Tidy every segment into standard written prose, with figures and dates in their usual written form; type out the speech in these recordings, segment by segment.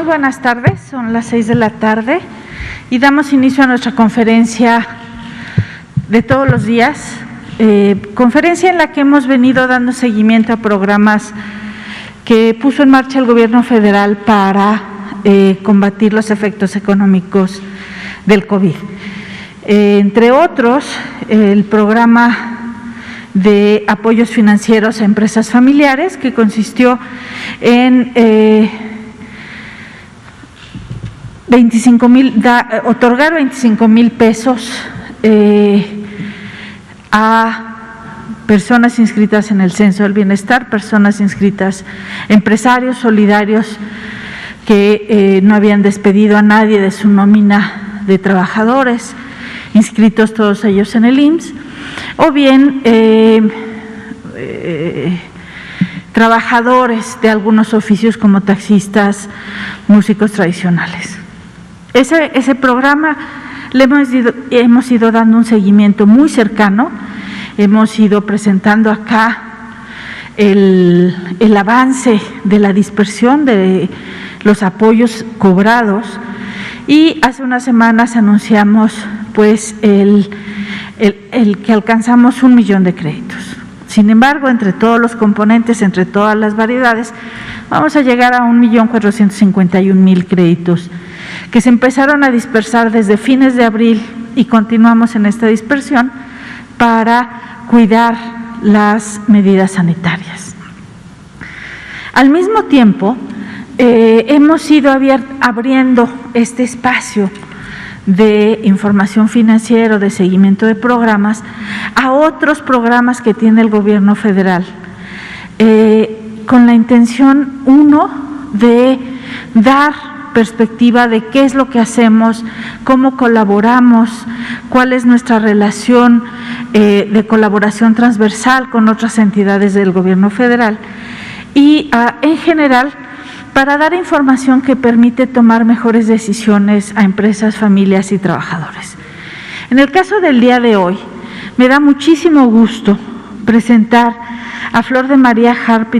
Muy buenas tardes, son las 6 de la tarde y damos inicio a nuestra conferencia de todos los días, conferencia en la que hemos venido dando seguimiento a programas que puso en marcha el Gobierno federal para combatir los efectos económicos del COVID. Entre otros, el programa de apoyos financieros a empresas familiares, que consistió en otorgar 25,000 pesos a personas inscritas en el Censo del Bienestar, personas inscritas, empresarios solidarios que no habían despedido a nadie de su nómina de trabajadores, inscritos todos ellos en el IMSS, o bien trabajadores de algunos oficios como taxistas, músicos tradicionales. Ese programa le hemos ido dando un seguimiento muy cercano, hemos ido presentando acá el avance de la dispersión de los apoyos cobrados y hace unas semanas anunciamos pues el que alcanzamos 1 millón de créditos. Sin embargo, entre todos los componentes, entre todas las variedades, vamos a llegar a 1,451,000 créditos que se empezaron a dispersar desde fines de abril y continuamos en esta dispersión para cuidar las medidas sanitarias. Al mismo tiempo, hemos ido abriendo este espacio de información financiera, de seguimiento de programas, a otros programas que tiene el Gobierno federal, con la intención, uno, de dar perspectiva de qué es lo que hacemos, cómo colaboramos, cuál es nuestra relación de colaboración transversal con otras entidades del Gobierno federal y, en general, para dar información que permite tomar mejores decisiones a empresas, familias y trabajadores. En el caso del día de hoy, me da muchísimo gusto presentar a Flor de María Harp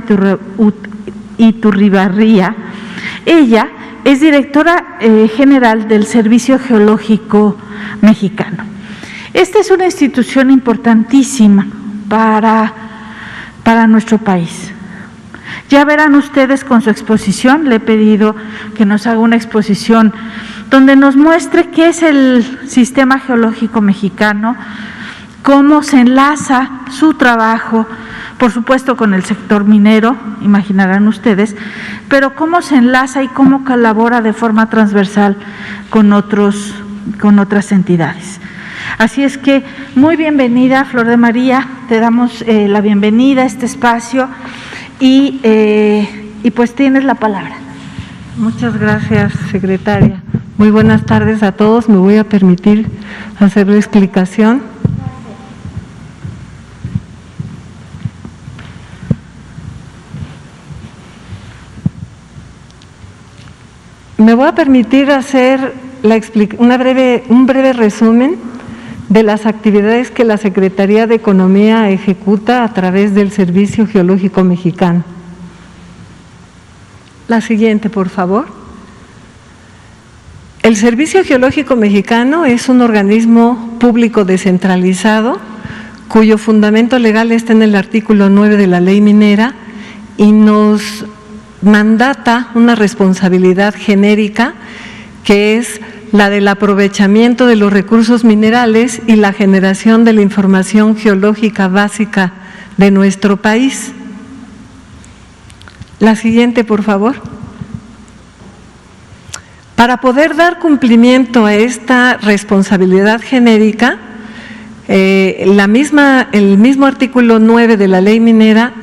Iturribarría. Ella es directora general del Servicio Geológico Mexicano. Esta es una institución importantísima para nuestro país. Ya verán ustedes con su exposición, le he pedido que nos haga una exposición donde nos muestre qué es el Sistema Geológico Mexicano, cómo se enlaza su trabajo, por supuesto con el sector minero, imaginarán ustedes, pero cómo se enlaza y cómo colabora de forma transversal con otras entidades. Así es que muy bienvenida, Flor de María, te damos la bienvenida a este espacio. Y pues tienes la palabra. Muchas gracias, secretaria. Muy buenas tardes a todos. Me voy a permitir hacer la explicación. Me voy a permitir hacer un breve resumen de las actividades que la Secretaría de Economía ejecuta a través del Servicio Geológico Mexicano. La siguiente, por favor. El Servicio Geológico Mexicano es un organismo público descentralizado cuyo fundamento legal está en el artículo 9 de la Ley Minera y nos mandata una responsabilidad genérica que es la del aprovechamiento de los recursos minerales y la generación de la información geológica básica de nuestro país. La siguiente, por favor. Para poder dar cumplimiento a esta responsabilidad genérica, el mismo artículo 9 de la Ley Minera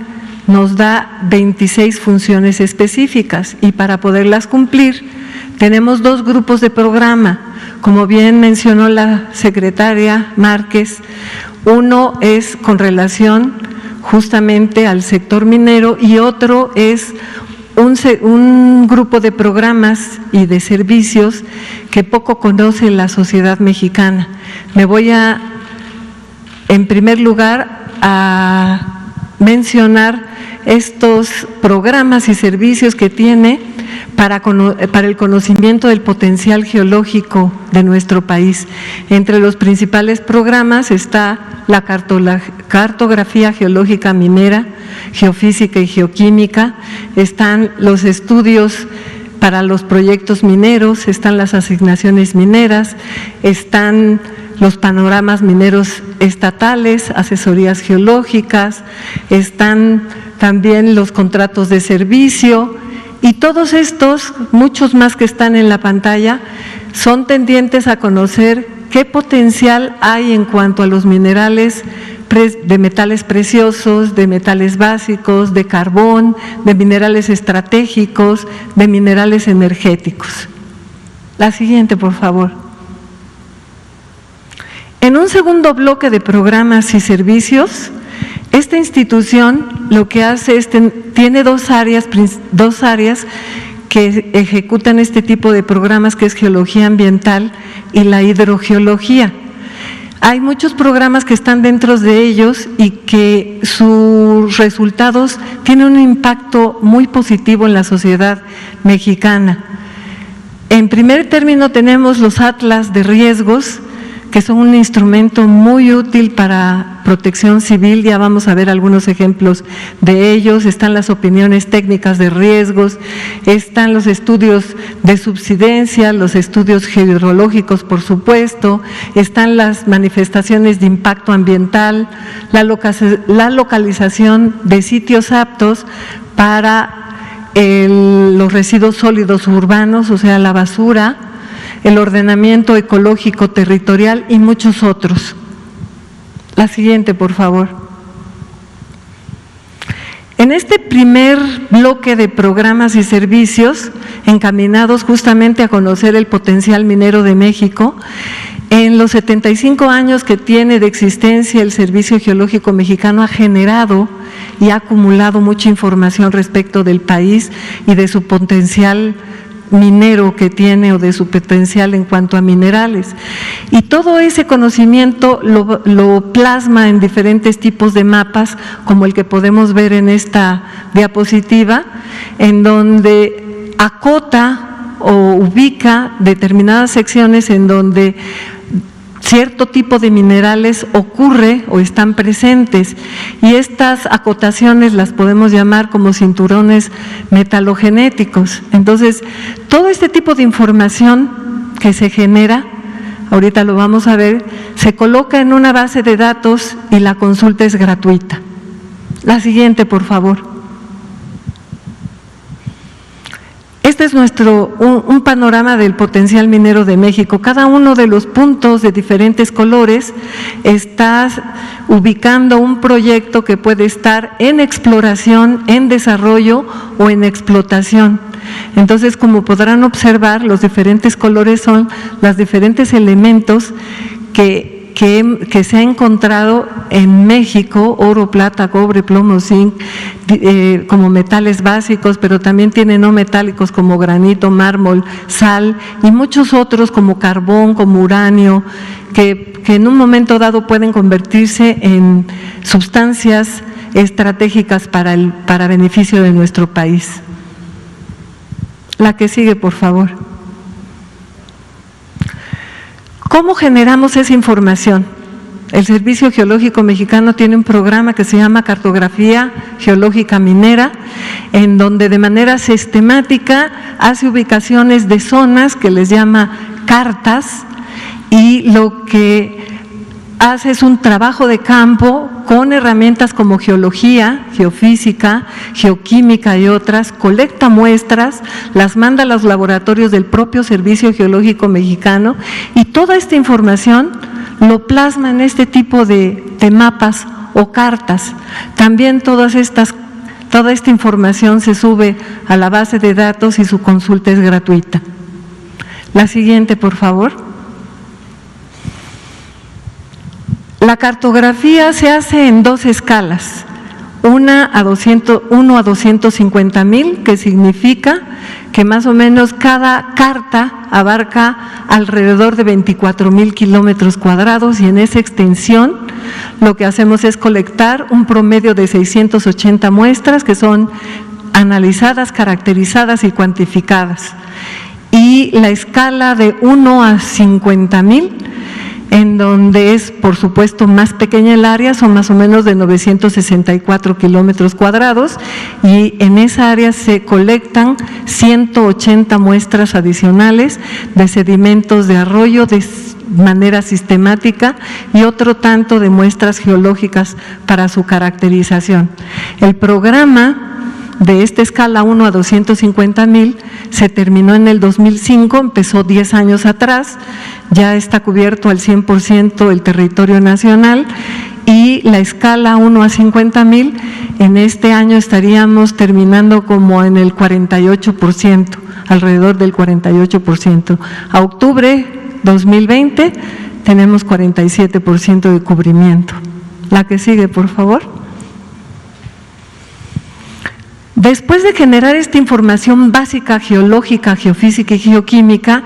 nos da 26 funciones específicas y para poderlas cumplir tenemos 2 grupos de programa, como bien mencionó la secretaria Márquez. Uno es con relación justamente al sector minero y otro es un grupo de programas y de servicios que poco conoce la sociedad mexicana. Me voy en primer lugar, a mencionar estos programas y servicios que tiene para el conocimiento del potencial geológico de nuestro país. Entre los principales programas está la cartografía geológica minera, geofísica y geoquímica, están los estudios para los proyectos mineros, están las asignaciones mineras, están los panoramas mineros estatales, asesorías geológicas, están también los contratos de servicio y todos estos, muchos más que están en la pantalla, son tendientes a conocer qué potencial hay en cuanto a los minerales de metales preciosos, de metales básicos, de carbón, de minerales estratégicos, de minerales energéticos. La siguiente, por favor. En un segundo bloque de programas y servicios, esta institución lo que hace es, tiene dos áreas que ejecutan este tipo de programas, que es geología ambiental y la hidrogeología. Hay muchos programas que están dentro de ellos y que sus resultados tienen un impacto muy positivo en la sociedad mexicana. En primer término tenemos los atlas de riesgos, que son un instrumento muy útil para protección civil, ya vamos a ver algunos ejemplos de ellos. Están las opiniones técnicas de riesgos, están los estudios de subsidencia, los estudios hidrológicos, por supuesto, están las manifestaciones de impacto ambiental, la localización de sitios aptos para los residuos sólidos urbanos, o sea, la basura, el ordenamiento ecológico territorial y muchos otros. La siguiente, por favor. En este primer bloque de programas y servicios encaminados justamente a conocer el potencial minero de México, en los 75 años que tiene de existencia el Servicio Geológico Mexicano ha generado y ha acumulado mucha información respecto del país y de su potencial minero que tiene o de su potencial en cuanto a minerales. Y todo ese conocimiento lo plasma en diferentes tipos de mapas, como el que podemos ver en esta diapositiva, en donde acota o ubica determinadas secciones en donde cierto tipo de minerales ocurre o están presentes, y estas acotaciones las podemos llamar como cinturones metalogenéticos. Entonces, todo este tipo de información que se genera, ahorita lo vamos a ver, se coloca en una base de datos y la consulta es gratuita. La siguiente, por favor. Este es un panorama del potencial minero de México. Cada uno de los puntos de diferentes colores está ubicando un proyecto que puede estar en exploración, en desarrollo o en explotación. Entonces, como podrán observar, los diferentes colores son los diferentes elementos que se ha encontrado en México: oro, plata, cobre, plomo, zinc, como metales básicos, pero también tiene no metálicos como granito, mármol, sal y muchos otros como carbón, como uranio, que en un momento dado pueden convertirse en sustancias estratégicas para beneficio de nuestro país. La que sigue, por favor. ¿Cómo generamos esa información? El Servicio Geológico Mexicano tiene un programa que se llama Cartografía Geológica Minera, en donde de manera sistemática hace ubicaciones de zonas que les llama cartas, y lo que hace es un trabajo de campo con herramientas como geología, geofísica, geoquímica y otras, colecta muestras, las manda a los laboratorios del propio Servicio Geológico Mexicano, y toda esta información lo plasma en este tipo de mapas o cartas. También toda esta información se sube a la base de datos y su consulta es gratuita. La siguiente, por favor. La cartografía se hace en dos escalas, una a 250,000, que significa que más o menos cada carta abarca alrededor de 24,000 kilómetros cuadrados, y en esa extensión lo que hacemos es colectar un promedio de 680 muestras, que son analizadas, caracterizadas y cuantificadas. Y la escala de 1 a 50,000, en donde es, por supuesto, más pequeña el área, son más o menos de 964 kilómetros cuadrados, y en esa área se colectan 180 muestras adicionales de sedimentos de arroyo de manera sistemática y otro tanto de muestras geológicas para su caracterización. El programa de esta escala 1 a 250,000 se terminó en el 2005, empezó 10 años atrás, ya está cubierto al 100% el territorio nacional, y la escala 1 a 50,000 en este año estaríamos terminando como en el 48%, alrededor del 48%. A octubre 2020 tenemos 47% de cubrimiento. La que sigue, por favor. Después de generar esta información básica geológica, geofísica y geoquímica,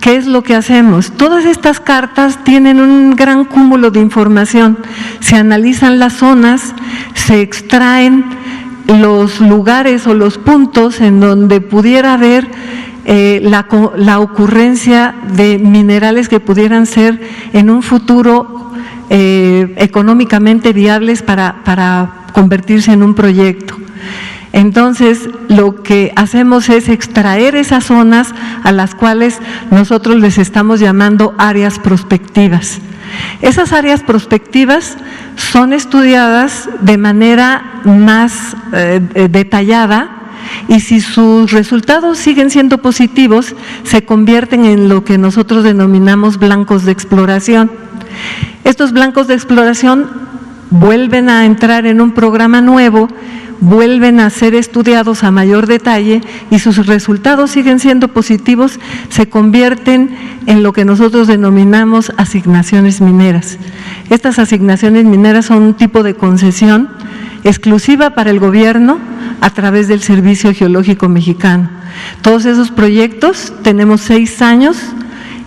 ¿qué es lo que hacemos? Todas estas cartas tienen un gran cúmulo de información. Se analizan las zonas, se extraen los lugares o los puntos en donde pudiera haber la ocurrencia de minerales que pudieran ser en un futuro económicamente viables para convertirse en un proyecto. Entonces, lo que hacemos es extraer esas zonas a las cuales nosotros les estamos llamando áreas prospectivas. Esas áreas prospectivas son estudiadas de manera más detallada, y si sus resultados siguen siendo positivos, se convierten en lo que nosotros denominamos blancos de exploración. Estos blancos de exploración vuelven a entrar en un programa nuevo, vuelven a ser estudiados a mayor detalle, y sus resultados siguen siendo positivos, se convierten en lo que nosotros denominamos asignaciones mineras. Estas asignaciones mineras son un tipo de concesión exclusiva para el gobierno a través del Servicio Geológico Mexicano. Todos esos proyectos tenemos 6 años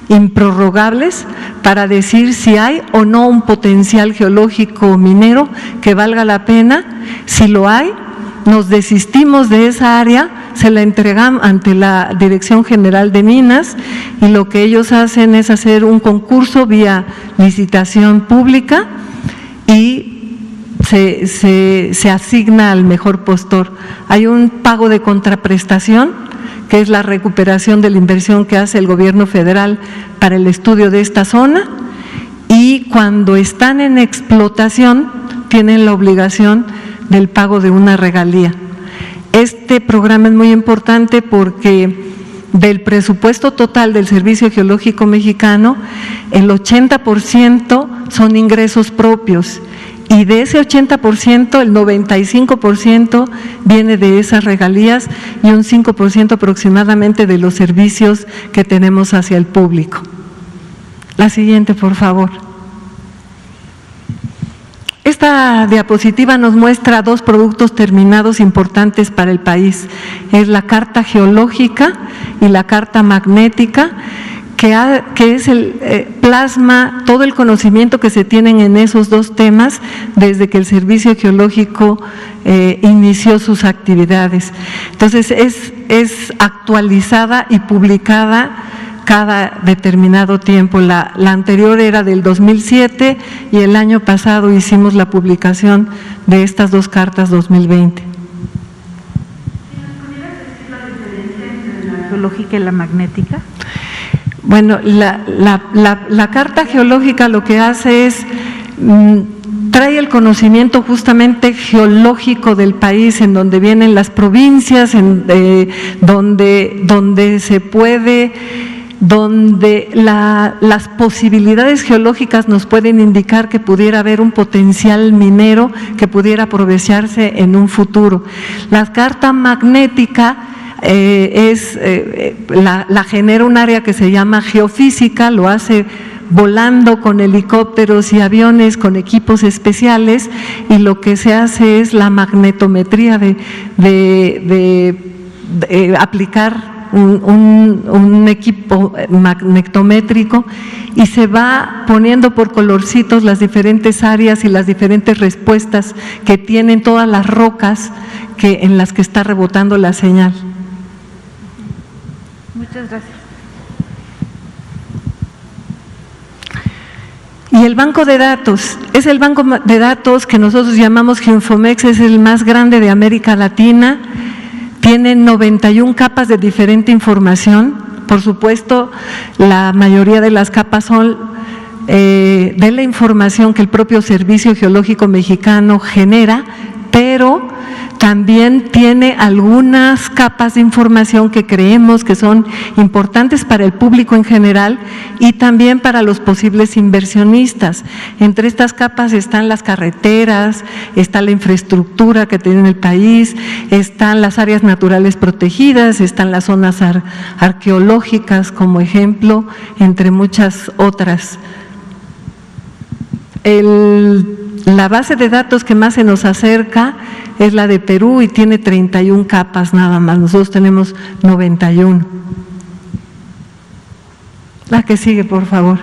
improrrogables para decir si hay o no un potencial geológico minero que valga la pena. Si lo hay, nos desistimos de esa área, se la entregamos ante la Dirección General de Minas, y lo que ellos hacen es hacer un concurso vía licitación pública y se asigna al mejor postor. Hay un pago de contraprestación, que es la recuperación de la inversión que hace el gobierno federal para el estudio de esta zona, y cuando están en explotación tienen la obligación del pago de una regalía. Este programa es muy importante porque del presupuesto total del Servicio Geológico Mexicano, el 80% son ingresos propios, y de ese 80%, el 95% viene de esas regalías y un 5% aproximadamente de los servicios que tenemos hacia el público. La siguiente, por favor. Esta diapositiva nos muestra 2 productos terminados importantes para el país. Es la carta geológica y la carta magnética, que es el plasma todo el conocimiento que se tienen en esos 2 temas desde que el Servicio Geológico inició sus actividades. Entonces, es actualizada y publicada cada determinado tiempo. La anterior era del 2007 y el año pasado hicimos la publicación de estas 2 cartas 2020. ¿Pudieras decir la diferencia entre la geológica y la magnética? Bueno, la carta geológica lo que hace es trae el conocimiento justamente geológico del país, en donde vienen las provincias, donde se puede, donde las posibilidades geológicas nos pueden indicar que pudiera haber un potencial minero que pudiera aprovecharse en un futuro. La carta magnética la genera un área que se llama geofísica, lo hace volando con helicópteros y aviones, con equipos especiales, y lo que se hace es la magnetometría de aplicar un equipo magnetométrico y se va poniendo por colorcitos las diferentes áreas y las diferentes respuestas que tienen todas las rocas en las que está rebotando la señal. Muchas gracias. Y el banco de datos, es el banco de datos que nosotros llamamos Geoinformex, es el más grande de América Latina, tiene 91 capas de diferente información. Por supuesto, la mayoría de las capas son de la información que el propio Servicio Geológico Mexicano genera, pero también tiene algunas capas de información que creemos que son importantes para el público en general y también para los posibles inversionistas. Entre estas capas están las carreteras, está la infraestructura que tiene el país, están las áreas naturales protegidas, están las zonas arqueológicas como ejemplo, entre muchas otras. La base de datos que más se nos acerca es la de Perú y tiene 31 capas nada más, nosotros tenemos 91. La que sigue, por favor.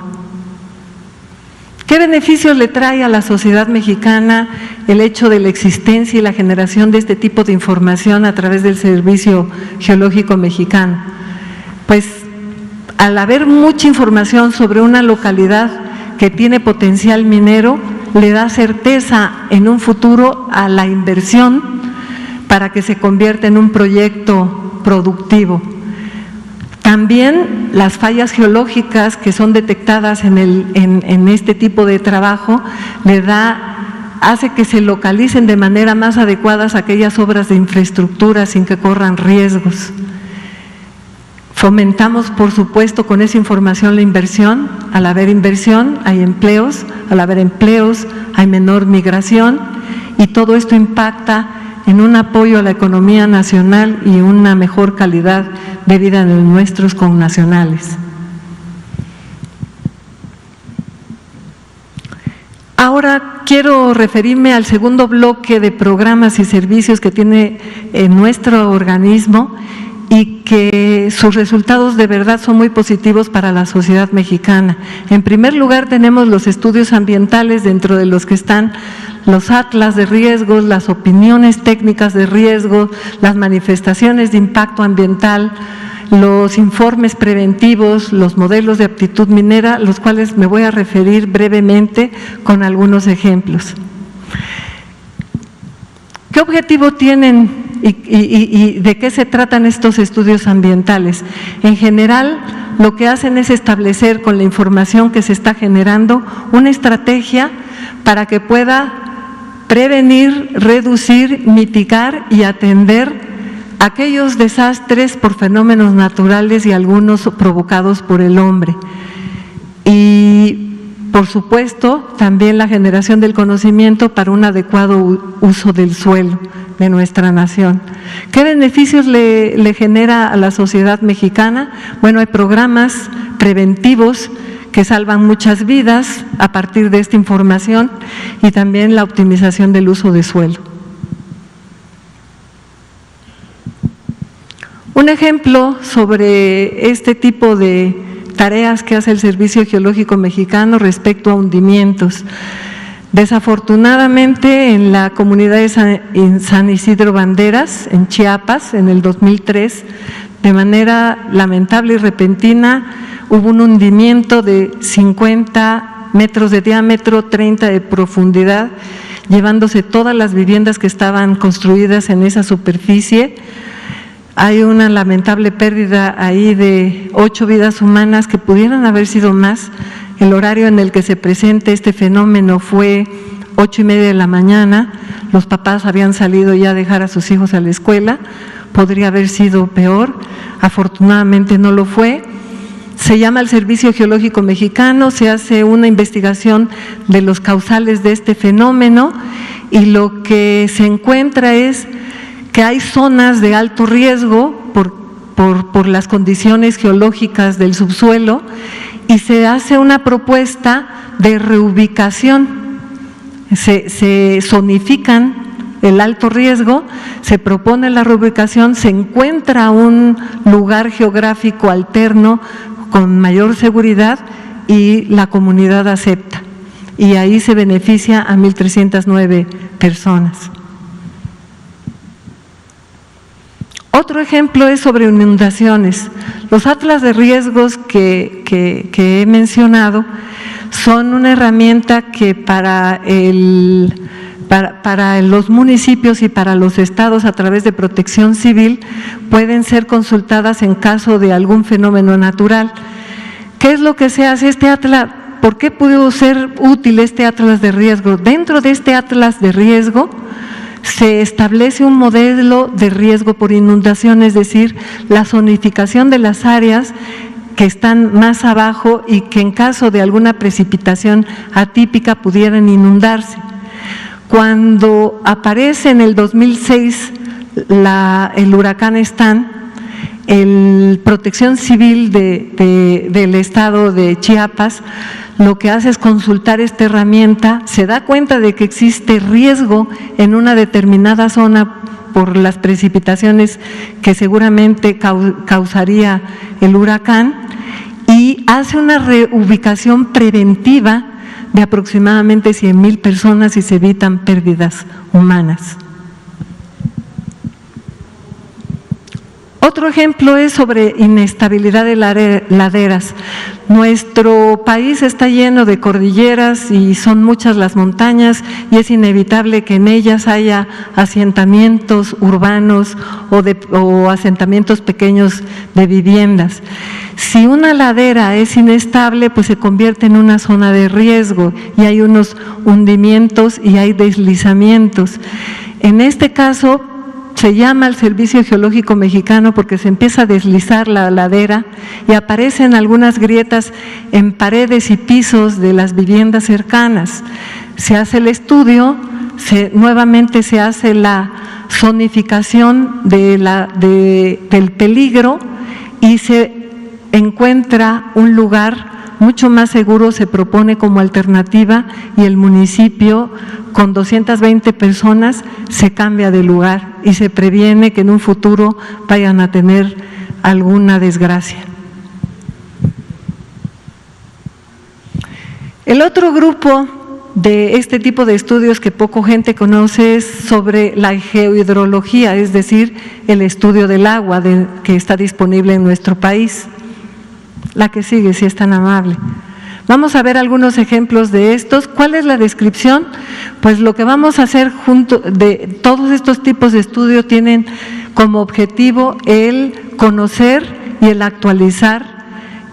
¿Qué beneficios le trae a la sociedad mexicana el hecho de la existencia y la generación de este tipo de información a través del Servicio Geológico Mexicano? Pues al haber mucha información sobre una localidad que tiene potencial minero, le da certeza en un futuro a la inversión para que se convierta en un proyecto productivo. También las fallas geológicas que son detectadas en este tipo de trabajo hace que se localicen de manera más adecuada aquellas obras de infraestructura sin que corran riesgos. Fomentamos, por supuesto, con esa información la inversión. Al haber inversión hay empleos, al haber empleos hay menor migración y todo esto impacta en un apoyo a la economía nacional y una mejor calidad de vida de nuestros connacionales. Ahora quiero referirme al segundo bloque de programas y servicios que tiene nuestro organismo y que sus resultados de verdad son muy positivos para la sociedad mexicana. En primer lugar tenemos los estudios ambientales, dentro de los que están los atlas de riesgos, las opiniones técnicas de riesgo, las manifestaciones de impacto ambiental, los informes preventivos, los modelos de aptitud minera, los cuales me voy a referir brevemente con algunos ejemplos. ¿Qué objetivo tienen y de qué se tratan estos estudios ambientales? En general, lo que hacen es establecer con la información que se está generando una estrategia para que pueda prevenir, reducir, mitigar y atender aquellos desastres por fenómenos naturales y algunos provocados por el hombre. Y por supuesto, también la generación del conocimiento para un adecuado uso del suelo de nuestra nación. ¿Qué beneficios le genera a la sociedad mexicana? Bueno, hay programas preventivos que salvan muchas vidas a partir de esta información y también la optimización del uso de suelo. Un ejemplo sobre este tipo de tareas que hace el Servicio Geológico Mexicano respecto a hundimientos. Desafortunadamente, en la comunidad de San Isidro Banderas, en Chiapas, en el 2003, de manera lamentable y repentina, hubo un hundimiento de 50 metros de diámetro, 30 de profundidad, llevándose todas las viviendas que estaban construidas en esa superficie. Hay una lamentable pérdida ahí de 8 vidas humanas que pudieran haber sido más. El horario en el que se presenta este fenómeno fue 8:30 de la mañana, los papás habían salido ya a dejar a sus hijos a la escuela, podría haber sido peor, afortunadamente no lo fue. Se llama al Servicio Geológico Mexicano, se hace una investigación de los causales de este fenómeno y lo que se encuentra es que hay zonas de alto riesgo por las condiciones geológicas del subsuelo y se hace una propuesta de reubicación. Se zonifican el alto riesgo, se propone la reubicación, se encuentra un lugar geográfico alterno con mayor seguridad y la comunidad acepta. Y ahí se beneficia a 1.309 personas. Otro ejemplo es sobre inundaciones. Los atlas de riesgos que he mencionado son una herramienta que para los municipios y para los estados a través de Protección Civil pueden ser consultadas en caso de algún fenómeno natural. ¿Qué es lo que se hace? Este atlas, ¿por qué pudo ser útil este atlas de riesgo? Dentro de este atlas de riesgo se establece un modelo de riesgo por inundación, es decir, la zonificación de las áreas que están más abajo y que en caso de alguna precipitación atípica pudieran inundarse. Cuando aparece en el 2006 el huracán Stan, el Protección Civil del estado de Chiapas lo que hace es consultar esta herramienta, se da cuenta de que existe riesgo en una determinada zona por las precipitaciones que seguramente causaría el huracán y hace una reubicación preventiva de aproximadamente 100,000 personas y se evitan pérdidas humanas. Otro ejemplo es sobre inestabilidad de laderas. Nuestro país está lleno de cordilleras y son muchas las montañas y es inevitable que en ellas haya asentamientos urbanos o asentamientos pequeños de viviendas. Si una ladera es inestable, pues se convierte en una zona de riesgo y hay unos hundimientos y hay deslizamientos. En este caso, se llama al Servicio Geológico Mexicano porque se empieza a deslizar la ladera y aparecen algunas grietas en paredes y pisos de las viviendas cercanas. Se hace el estudio, nuevamente se hace la zonificación del peligro y se encuentra un lugar mucho más seguro, se propone como alternativa y el municipio con 220 personas se cambia de lugar y se previene que en un futuro vayan a tener alguna desgracia. El otro grupo de este tipo de estudios que poco gente conoce es sobre la geohidrología, es decir, el estudio del agua que está disponible en nuestro país. La que sigue, si es tan amable. Vamos a ver algunos ejemplos de estos. ¿Cuál es la descripción? Pues lo que vamos a hacer de todos estos tipos de estudio tienen como objetivo el conocer y el actualizar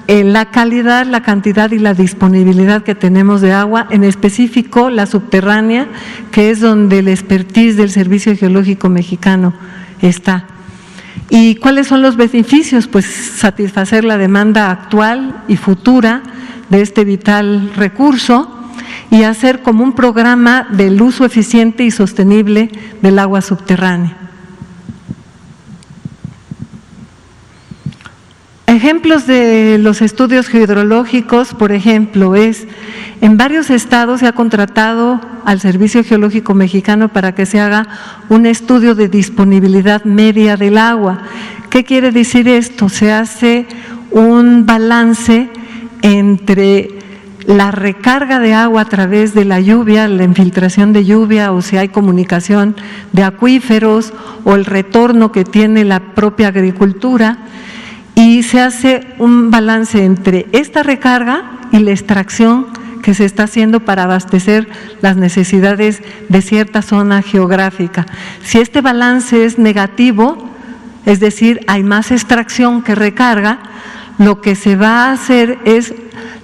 la calidad, la cantidad y la disponibilidad que tenemos de agua, en específico la subterránea, que es donde el expertise del Servicio Geológico Mexicano está. ¿Y cuáles son los beneficios? Pues satisfacer la demanda actual y futura de este vital recurso y hacer como un programa del uso eficiente y sostenible del agua subterránea. Ejemplos de los estudios geohidrológicos, por ejemplo, en varios estados se ha contratado al Servicio Geológico Mexicano para que se haga un estudio de disponibilidad media del agua. ¿Qué quiere decir esto? Se hace un balance entre la recarga de agua a través de la lluvia, la infiltración de lluvia o si hay comunicación de acuíferos o el retorno que tiene la propia agricultura. Y se hace un balance entre esta recarga y la extracción que se está haciendo para abastecer las necesidades de cierta zona geográfica. Si este balance es negativo, es decir, hay más extracción que recarga, lo que se va a hacer es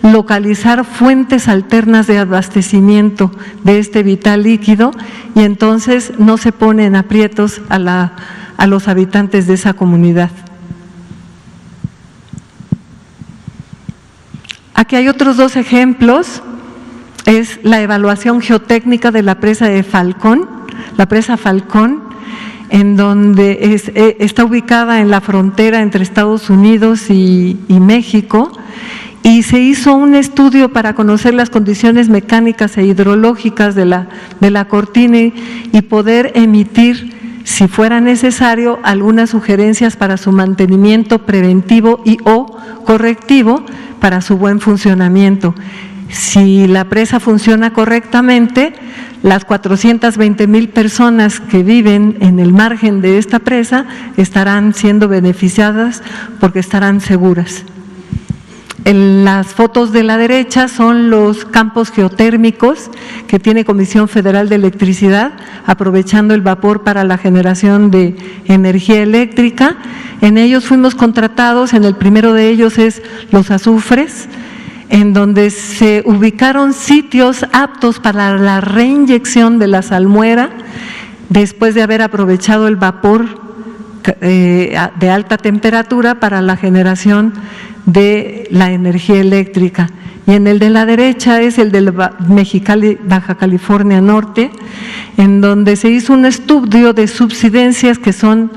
localizar fuentes alternas de abastecimiento de este vital líquido y entonces no se pone en aprietos a los habitantes de esa comunidad. Aquí hay otros dos ejemplos, es la evaluación geotécnica de la presa de Falcón, la presa Falcón, en donde está ubicada en la frontera entre Estados Unidos y México y se hizo un estudio para conocer las condiciones mecánicas e hidrológicas de la cortina y poder emitir, si fuera necesario, algunas sugerencias para su mantenimiento preventivo y o correctivo para su buen funcionamiento. Si la presa funciona correctamente, las 420,000 personas que viven en el margen de esta presa estarán siendo beneficiadas porque estarán seguras. En las fotos de la derecha son los campos geotérmicos que tiene Comisión Federal de Electricidad, aprovechando el vapor para la generación de energía eléctrica. En ellos fuimos contratados, en el primero de ellos es Los Azufres, en donde se ubicaron sitios aptos para la reinyección de la salmuera después de haber aprovechado el vapor de alta temperatura para la generación de la energía eléctrica. Y en el de la derecha es el de Mexicali, Baja California Norte, en donde se hizo un estudio de subsidencias, que son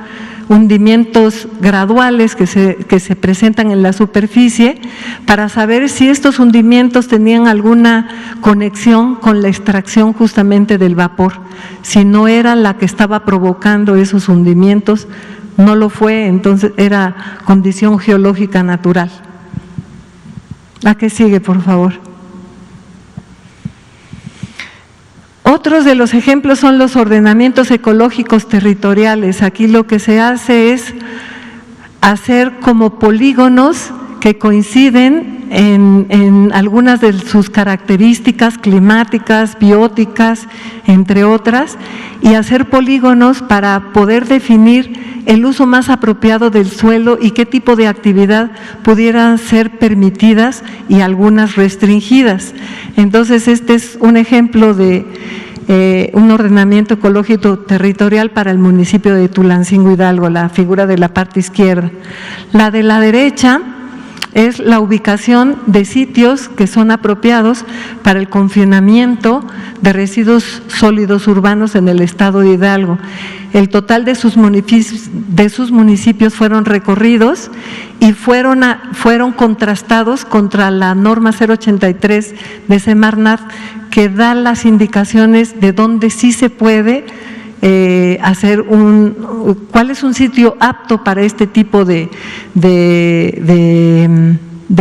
hundimientos graduales que se presentan en la superficie, para saber si estos hundimientos tenían alguna conexión con la extracción justamente del vapor. Si no era la que estaba provocando esos hundimientos, no lo fue, entonces era condición geológica natural. La que sigue, por favor. Otros de los ejemplos son los ordenamientos ecológicos territoriales. Aquí lo que se hace es hacer como polígonos que coinciden en algunas de sus características climáticas, bióticas, entre otras, y hacer polígonos para poder definir el uso más apropiado del suelo y qué tipo de actividad pudieran ser permitidas y algunas restringidas. Entonces, este es un ejemplo de un ordenamiento ecológico territorial para el municipio de Tulancingo, Hidalgo, la figura de la parte izquierda. La de la derecha es la ubicación de sitios que son apropiados para el confinamiento de residuos sólidos urbanos en el estado de Hidalgo. El total de sus municipios fueron recorridos y fueron contrastados contra la norma 083 de Semarnat, que da las indicaciones de dónde sí se puede hacer cuál es un sitio apto para este tipo de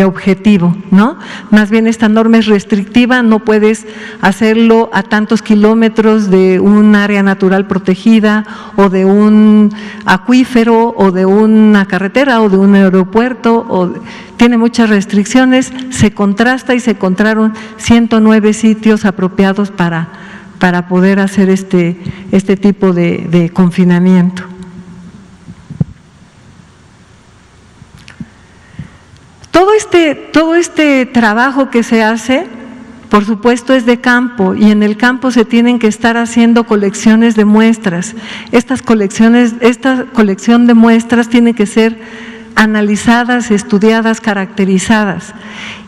objetivo, ¿no? Más bien esta norma es restrictiva, no puedes hacerlo a tantos kilómetros de un área natural protegida o de un acuífero o de una carretera o de un aeropuerto, tiene muchas restricciones. Se contrasta y se encontraron 109 sitios apropiados para poder hacer este tipo de confinamiento. Todo este trabajo que se hace, por supuesto, es de campo, y en el campo se tienen que estar haciendo colecciones de muestras. Esta colección de muestras tiene que ser analizadas, estudiadas, caracterizadas,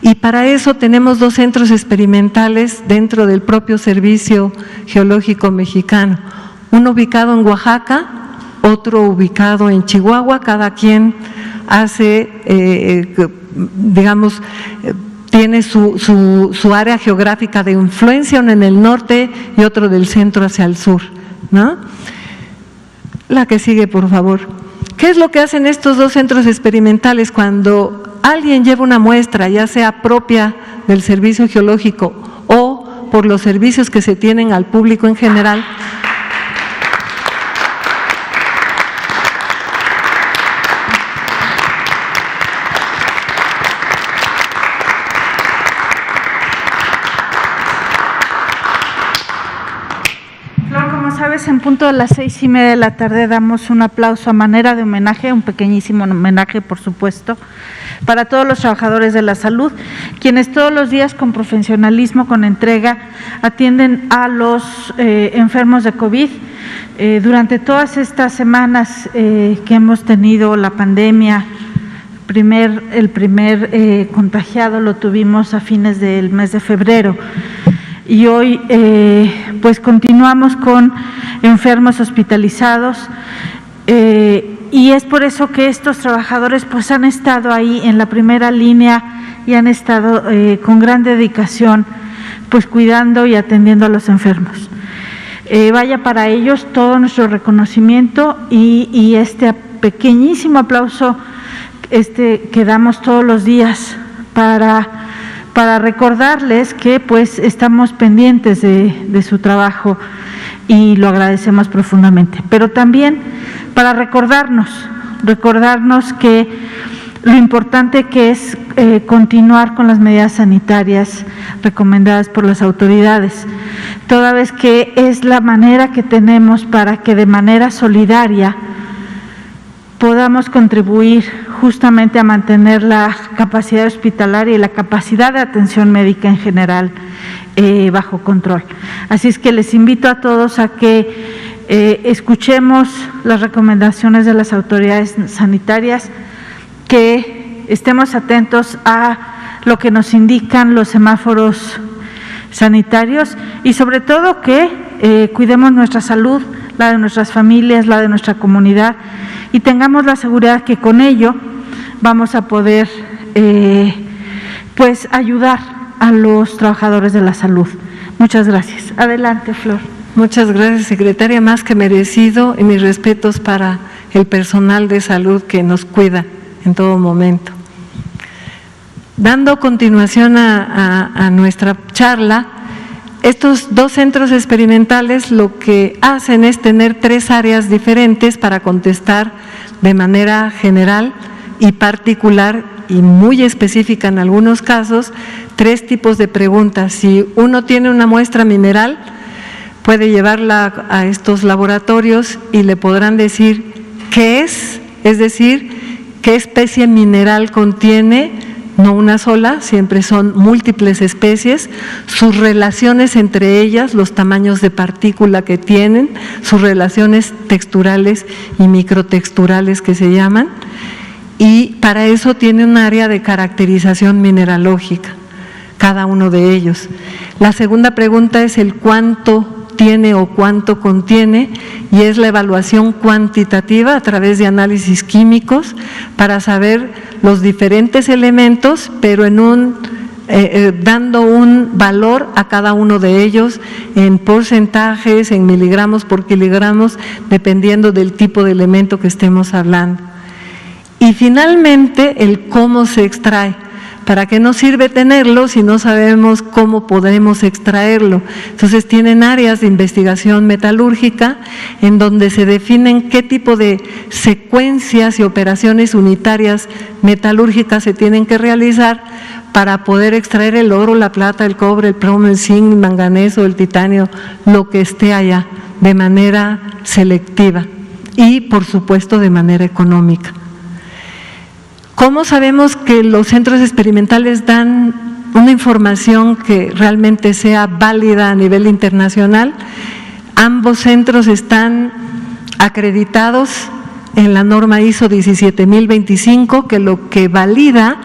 y para eso tenemos 2 centros experimentales dentro del propio Servicio Geológico Mexicano, uno ubicado en Oaxaca, otro ubicado en Chihuahua. Cada quien hace, tiene su área geográfica de influencia, uno en el norte y otro del centro hacia el sur, ¿no? La que sigue, por favor. ¿Qué es lo que hacen estos 2 centros experimentales cuando alguien lleva una muestra, ya sea propia del servicio geológico o por los servicios que se tienen al público en general? En punto de las 6:30 de la tarde damos un aplauso a manera de homenaje, un pequeñísimo homenaje, por supuesto, para todos los trabajadores de la salud, quienes todos los días con profesionalismo, con entrega, atienden a los enfermos de COVID. Durante todas estas semanas que hemos tenido la pandemia, el primer contagiado lo tuvimos a fines del mes de febrero. Y hoy pues continuamos con enfermos hospitalizados, y es por eso que estos trabajadores pues han estado ahí en la primera línea y han estado con gran dedicación pues cuidando y atendiendo a los enfermos. Vaya para ellos todo nuestro reconocimiento y este pequeñísimo aplauso que damos todos los días para recordarles que pues estamos pendientes de su trabajo y lo agradecemos profundamente. Pero también para recordarnos que lo importante que es continuar con las medidas sanitarias recomendadas por las autoridades, toda vez que es la manera que tenemos para que de manera solidaria podamos contribuir justamente a mantener la capacidad hospitalaria y la capacidad de atención médica en general bajo control. Así es que les invito a todos a que escuchemos las recomendaciones de las autoridades sanitarias, que estemos atentos a lo que nos indican los semáforos sanitarios y sobre todo que cuidemos nuestra salud, la de nuestras familias, la de nuestra comunidad y tengamos la seguridad que con ello vamos a poder pues ayudar a los trabajadores de la salud. Muchas gracias. Adelante, Flor. Muchas gracias, secretaria, más que merecido, y mis respetos para el personal de salud que nos cuida en todo momento. Dando continuación a nuestra charla, estos dos centros experimentales lo que hacen es tener 3 áreas diferentes para contestar de manera general y particular y muy específica en algunos casos 3 tipos de preguntas. Si uno tiene una muestra mineral, puede llevarla a estos laboratorios y le podrán decir qué es decir, qué especie mineral contiene, no una sola, siempre son múltiples especies, sus relaciones entre ellas, los tamaños de partícula que tienen, sus relaciones texturales y microtexturales que se llaman, y para eso tiene un área de caracterización mineralógica, cada uno de ellos. La segunda pregunta es el cuánto tiene o cuánto contiene, y es la evaluación cuantitativa a través de análisis químicos para saber los diferentes elementos, pero en dando un valor a cada uno de ellos en porcentajes, en miligramos por kilogramos, dependiendo del tipo de elemento que estemos hablando. Y finalmente el cómo se extrae. ¿Para qué nos sirve tenerlo si no sabemos cómo podemos extraerlo? Entonces tienen áreas de investigación metalúrgica en donde se definen qué tipo de secuencias y operaciones unitarias metalúrgicas se tienen que realizar para poder extraer el oro, la plata, el cobre, el plomo, el zinc, el manganeso, el titanio, lo que esté allá, de manera selectiva y, por supuesto, de manera económica. ¿Cómo sabemos que los centros experimentales dan una información que realmente sea válida a nivel internacional? Ambos centros están acreditados en la norma ISO 17025, que lo que valida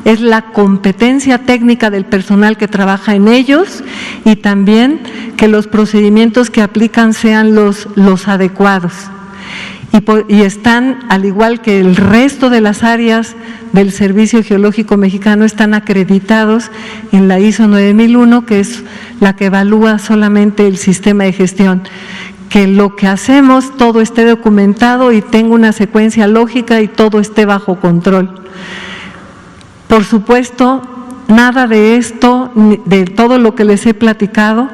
es la competencia técnica del personal que trabaja en ellos y también que los procedimientos que aplican sean los adecuados. Y están, al igual que el resto de las áreas del Servicio Geológico Mexicano, están acreditados en la ISO 9001, que es la que evalúa solamente el sistema de gestión. Que lo que hacemos todo esté documentado y tenga una secuencia lógica y todo esté bajo control. Por supuesto, nada de esto, de todo lo que les he platicado,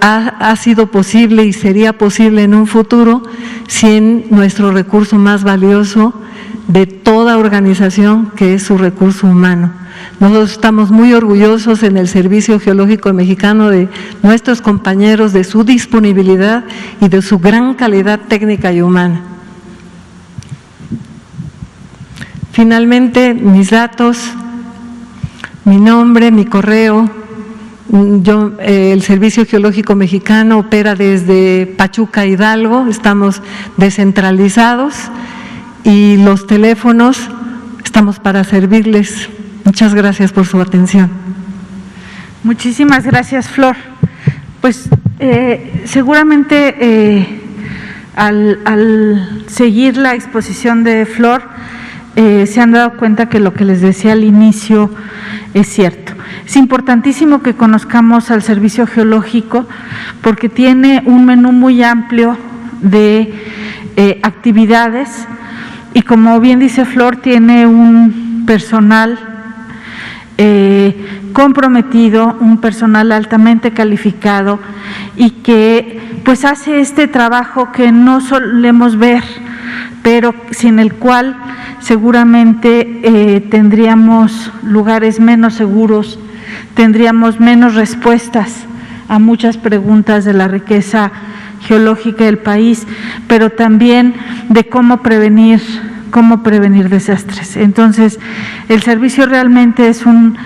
ha sido posible y sería posible en un futuro sin nuestro recurso más valioso de toda organización, que es su recurso humano. Nosotros estamos muy orgullosos en el Servicio Geológico Mexicano de nuestros compañeros, de su disponibilidad y de su gran calidad técnica y humana. Finalmente, mis datos, mi nombre, mi correo. El Servicio Geológico Mexicano opera desde Pachuca, Hidalgo, estamos descentralizados y los teléfonos estamos para servirles. Muchas gracias por su atención. Muchísimas gracias, Flor. Pues seguramente al seguir la exposición de Flor, se han dado cuenta que lo que les decía al inicio es cierto. Es importantísimo que conozcamos al Servicio Geológico porque tiene un menú muy amplio de actividades y, como bien dice Flor, tiene un personal comprometido, un personal altamente calificado y que pues hace este trabajo que no solemos ver, pero sin el cual seguramente tendríamos lugares menos seguros, tendríamos menos respuestas a muchas preguntas de la riqueza geológica del país, pero también de cómo prevenir desastres. Entonces, el servicio realmente es un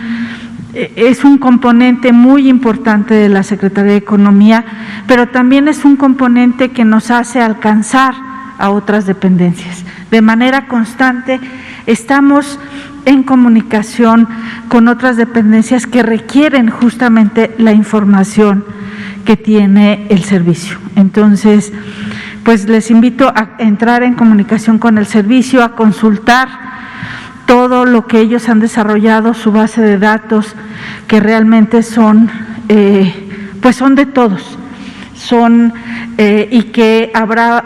componente muy importante de la Secretaría de Economía, pero también es un componente que nos hace alcanzar a otras dependencias. De manera constante estamos en comunicación con otras dependencias que requieren justamente la información que tiene el servicio. Entonces, pues les invito a entrar en comunicación con el servicio, a consultar todo lo que ellos han desarrollado, su base de datos, que realmente son, pues son de todos, y que habrá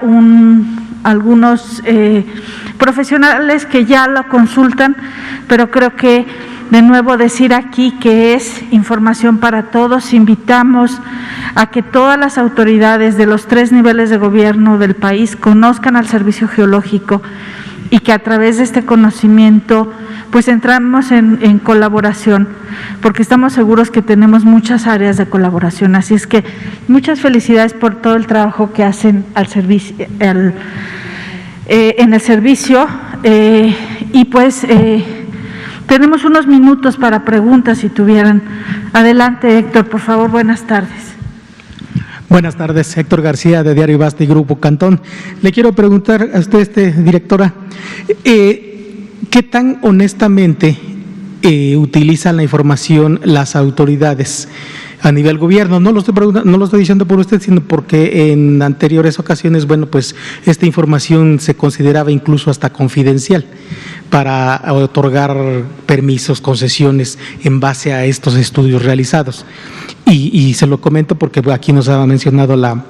algunos profesionales que ya lo consultan, pero creo que de nuevo decir aquí que es información para todos. Invitamos a que todas las autoridades de los 3 niveles de gobierno del país conozcan al Servicio Geológico y que a través de este conocimiento pues entramos en colaboración, porque estamos seguros que tenemos muchas áreas de colaboración. Así es que muchas felicidades por todo el trabajo que hacen al servicio, en el servicio, y pues tenemos unos minutos para preguntas si tuvieran. Adelante, Héctor, por favor, buenas tardes. Buenas tardes, Héctor García de Diario Basta y Grupo Cantón. Le quiero preguntar a usted, directora, ¿qué tan honestamente utilizan la información las autoridades a nivel gobierno? No lo estoy diciendo por usted, sino porque en anteriores ocasiones, bueno, pues esta información se consideraba incluso hasta confidencial para otorgar permisos, concesiones en base a estos estudios realizados. Y se lo comento porque aquí nos ha mencionado la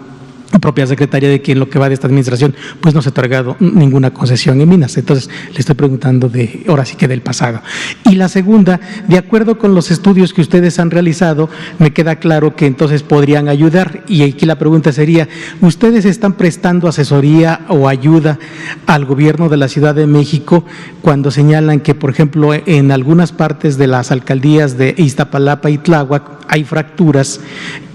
propia secretaria de que en lo que va de esta administración pues no se ha otorgado ninguna concesión en minas. Entonces le estoy preguntando ahora sí que del pasado. Y la segunda, de acuerdo con los estudios que ustedes han realizado, me queda claro que entonces podrían ayudar, y aquí la pregunta sería, ¿ustedes están prestando asesoría o ayuda al gobierno de la Ciudad de México cuando señalan que, por ejemplo, en algunas partes de las alcaldías de Iztapalapa y Tláhuac hay fracturas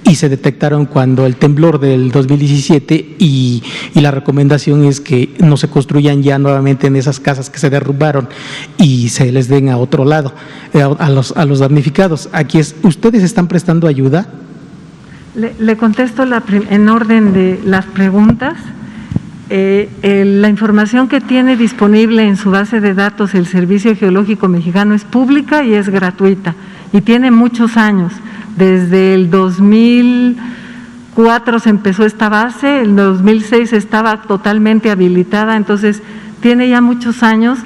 y se detectaron cuando el temblor del 2017 y la recomendación es que no se construyan ya nuevamente en esas casas que se derrumbaron y se les den a otro lado, a los damnificados? Aquí ¿ustedes están prestando ayuda? Le contesto en orden de las preguntas. La información que tiene disponible en su base de datos el Servicio Geológico Mexicano es pública y es gratuita y tiene muchos años. Desde el 2004 se empezó esta base, el 2006 estaba totalmente habilitada, entonces tiene ya muchos años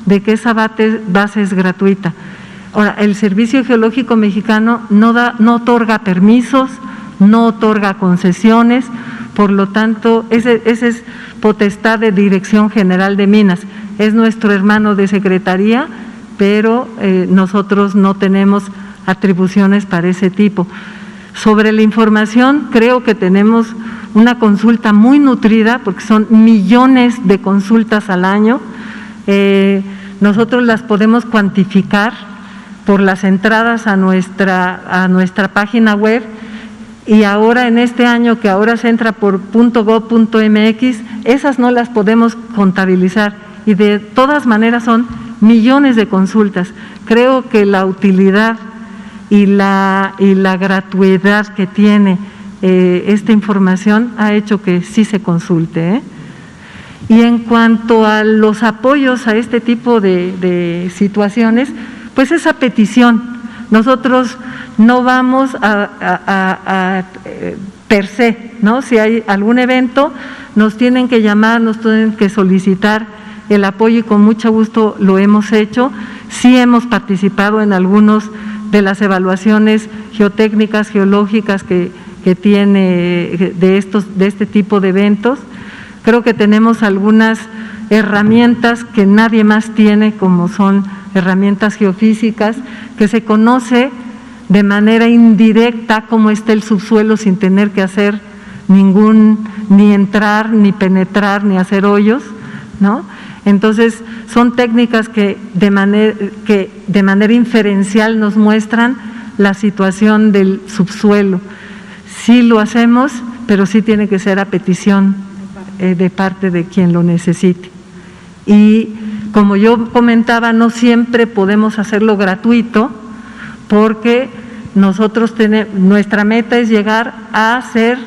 de que esa base es gratuita. Ahora, el Servicio Geológico Mexicano no otorga permisos, no otorga concesiones, por lo tanto, ese es potestad de Dirección General de Minas, es nuestro hermano de Secretaría, pero nosotros no tenemos atribuciones para ese tipo. Sobre la información, creo que tenemos una consulta muy nutrida, porque son millones de consultas al año. Nosotros las podemos cuantificar por las entradas a nuestra página web, y ahora en este año que ahora se entra por .gov.mx, esas no las podemos contabilizar, y de todas maneras son millones de consultas. Creo que la utilidad y la gratuidad que tiene esta información ha hecho que sí se consulte. Y en cuanto a los apoyos a este tipo de situaciones, pues esa petición, nosotros no vamos a per se, ¿no? Si hay algún evento, nos tienen que llamar, nos tienen que solicitar el apoyo y con mucho gusto lo hemos hecho. Sí hemos participado en algunos de las evaluaciones geotécnicas, geológicas que tiene de este tipo de eventos. Creo que tenemos algunas herramientas que nadie más tiene, como son herramientas geofísicas, que se conoce de manera indirecta cómo está el subsuelo sin tener que hacer ni entrar, ni penetrar, ni hacer hoyos, ¿no? Entonces, son técnicas que de manera inferencial nos muestran la situación del subsuelo. Sí lo hacemos, pero sí tiene que ser a petición de parte de quien lo necesite. Y como yo comentaba, no siempre podemos hacerlo gratuito, porque nuestra meta es llegar a ser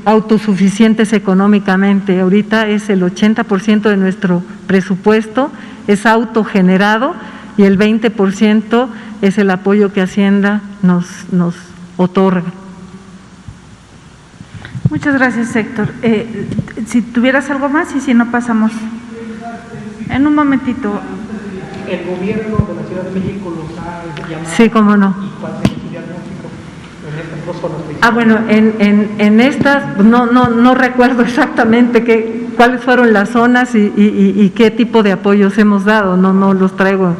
autosuficientes económicamente. Ahorita es el 80% de nuestro presupuesto es autogenerado y el 20% es el apoyo que Hacienda nos otorga. Muchas gracias, Héctor. Si tuvieras algo más y si no pasamos. En un momentito. El gobierno de la Ciudad de México los ha llamado. Sí, cómo no. ¿Y cuál es su diagnóstico en estas dos zonas? Bueno, en estas no recuerdo exactamente cuáles fueron las zonas y qué tipo de apoyos hemos dado, no los traigo,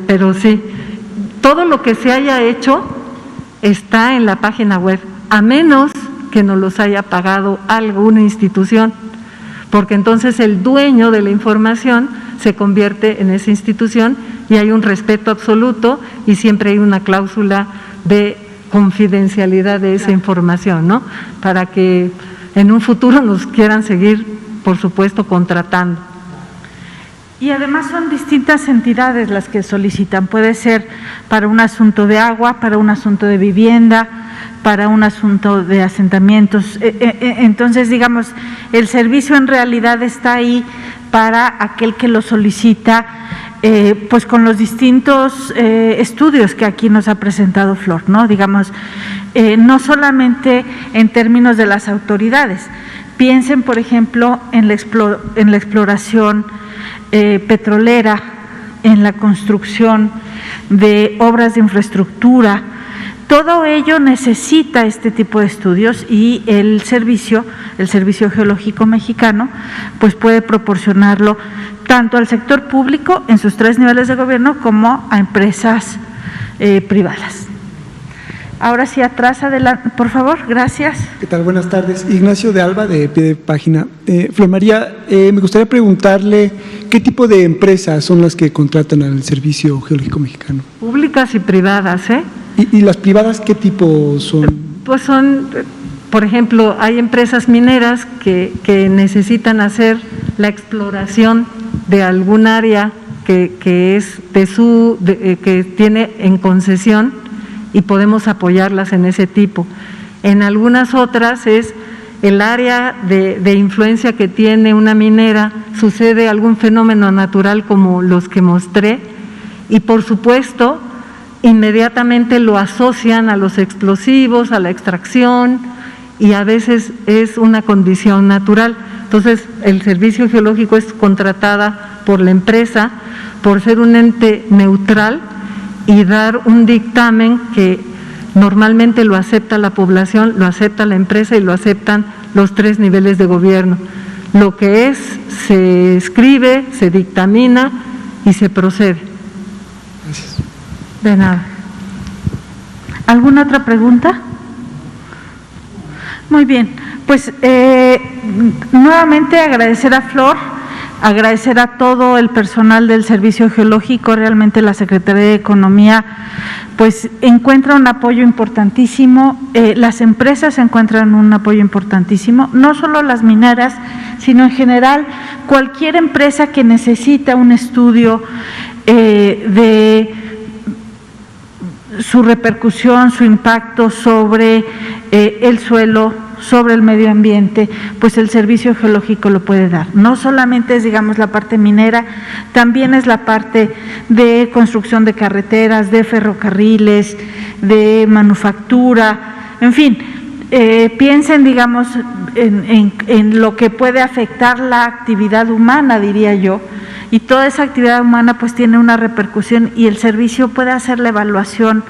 pero sí, todo lo que se haya hecho está en la página web, a menos que nos los haya pagado alguna institución, porque entonces el dueño de la información se convierte en esa institución y hay un respeto absoluto y siempre hay una cláusula de confidencialidad de esa información, ¿no? Para que en un futuro nos quieran seguir, por supuesto, contratando. Y además son distintas entidades las que solicitan, puede ser para un asunto de agua, para un asunto de vivienda, para un asunto de asentamientos. Entonces, digamos, el servicio en realidad está ahí para aquel que lo solicita, pues con los distintos estudios que aquí nos ha presentado Flor, ¿no? Digamos, no solamente en términos de las autoridades. Piensen, por ejemplo, en la exploración petrolera, en la construcción de obras de infraestructura. Todo ello necesita este tipo de estudios y el Servicio Geológico Mexicano, pues puede proporcionarlo tanto al sector público en sus 3 niveles de gobierno como a empresas privadas. Ahora sí, atrás, adelante, por favor, gracias. ¿Qué tal? Buenas tardes. Ignacio de Alba, de Pie de Página. Flor María, me gustaría preguntarle qué tipo de empresas son las que contratan al Servicio Geológico Mexicano. Públicas y privadas, ¿eh? ¿Y las privadas qué tipo son? Pues son, por ejemplo, hay empresas mineras que necesitan hacer la exploración de algún área que es que tiene en concesión y podemos apoyarlas en ese tipo. En algunas otras es el área de influencia que tiene una minera, sucede algún fenómeno natural como los que mostré y por supuesto inmediatamente lo asocian a los explosivos, a la extracción y a veces es una condición natural. Entonces el servicio geológico es contratada por la empresa por ser un ente neutral y dar un dictamen que normalmente lo acepta la población, lo acepta la empresa y lo aceptan los 3 niveles de gobierno. Lo que se escribe, se dictamina y se procede. Gracias. De nada. ¿Alguna otra pregunta? Muy bien, pues nuevamente agradecer a Flor, agradecer a todo el personal del Servicio Geológico. Realmente la Secretaría de Economía pues encuentra un apoyo importantísimo, las empresas encuentran un apoyo importantísimo, no solo las mineras, sino en general cualquier empresa que necesita un estudio de su repercusión, su impacto sobre el suelo, sobre el medio ambiente, pues el Servicio Geológico lo puede dar. No solamente es, digamos, la parte minera, también es la parte de construcción de carreteras, de ferrocarriles, de manufactura, en fin, piensen, digamos, en lo que puede afectar la actividad humana, diría yo, y toda esa actividad humana pues tiene una repercusión y el servicio puede hacer la evaluación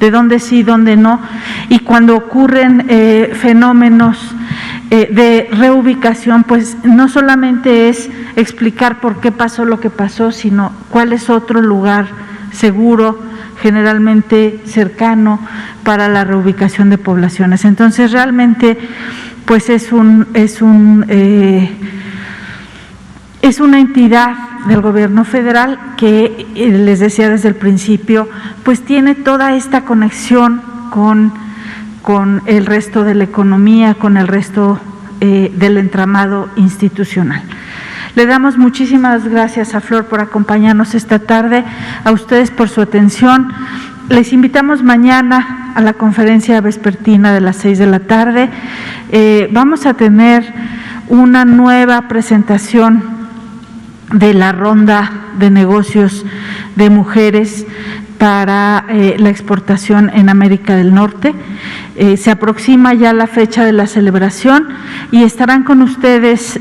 de dónde sí, dónde no, y cuando ocurren fenómenos de reubicación, pues no solamente es explicar por qué pasó lo que pasó, sino cuál es otro lugar seguro, generalmente cercano, para la reubicación de poblaciones. Entonces, realmente, pues es una entidad del gobierno federal que, les decía desde el principio, pues tiene toda esta conexión con el resto de la economía, con el resto del entramado institucional. Le damos muchísimas gracias a Flor por acompañarnos esta tarde, a ustedes por su atención. Les invitamos mañana a la conferencia vespertina de las 6 de la tarde. Vamos a tener una nueva presentación de la ronda de negocios de mujeres para la exportación en América del Norte. Se aproxima ya la fecha de la celebración y estarán con ustedes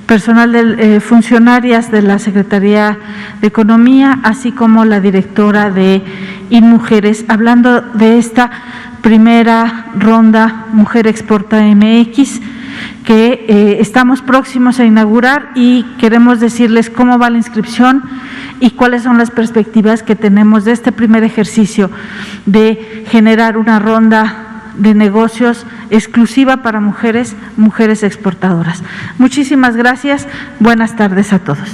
personal funcionarias de la Secretaría de Economía, así como la directora de InMujeres, hablando de esta primera ronda Mujer Exporta MX, que estamos próximos a inaugurar, y queremos decirles cómo va la inscripción y cuáles son las perspectivas que tenemos de este primer ejercicio de generar una ronda de negocios exclusiva para mujeres exportadoras. Muchísimas gracias, buenas tardes a todos.